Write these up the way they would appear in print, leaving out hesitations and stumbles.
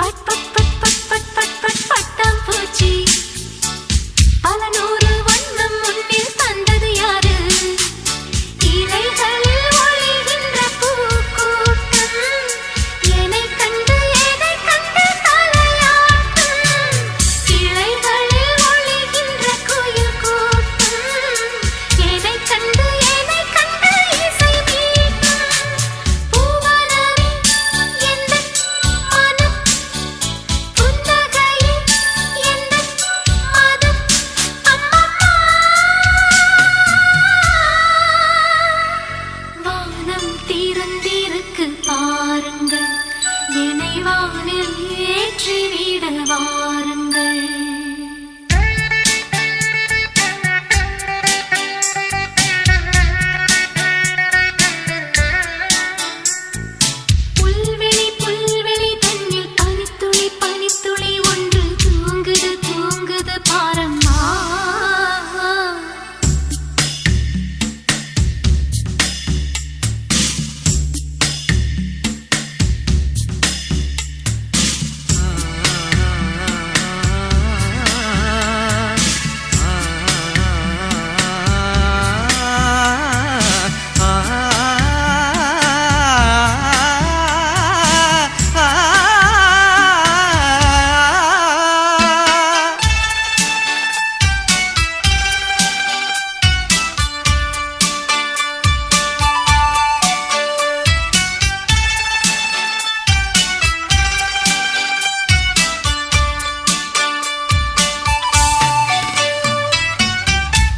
But பட் பட் பட் பட் பட் பட் பட்டாம் பூச்சி பல நூறு வண்ணம் முன்னில் தந்தது யாரு? இலைகளில் ஒளிகின்ற பூக்கூட்டம் என்னை கண்டு எதை கண்டு தலையாட்டும். இலைகளில் ஒளிகின்ற குயில் கூட்டம் என்னை கண்டு இசை மீட்டும். பூவனமே எந்தன் மனம், புன்னகையே எந்தன் மதம். அம்மம்மா வானம் திறந்திருக்கு பாருங்கள், என்னை வானில் ஏற்றிவிட வாருங்கள். புல்வெளி புல்வெளி தன்னில் பனித்துளி பனித்துளி ஒன்று தூங்குது தூங்குது பாரம்மா.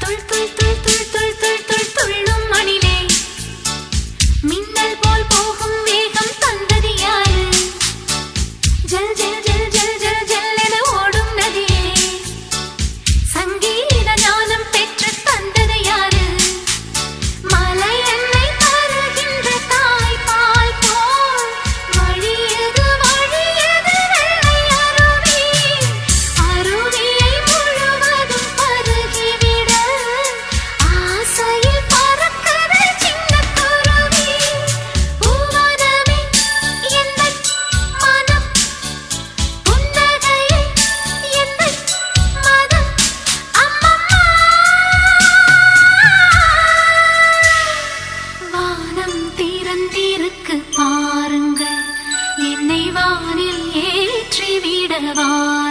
துள் துள் துள் துள் துள் துள் துள் துள்ளும் மணிலே மின்னல் போல் போகும் வேகம் தந்தது யாரு? ஜல் ஜல் ஜல் ஜல் ஜல் ஜல் என ஓடும் நதியே சங்கீத ஞானம் பெற்று தந்தது யாரு? மலை என்னை தருகின்ற தாய்ப்பால் போல் வழியது வழியது வெள்ளை அருவி. அருவியை முழுவதும் பருகிவிட ஆசையில் பறக்குது சின்னக் குருவி. பூவனமே எந்தன் மனம், புன்னகையே எந்தன் மதம். அம்மம்மா வானம் திறந்திருக்கு பாருங்கள், என்னை வானில் ஏற்றிவிட வாருங்கள்.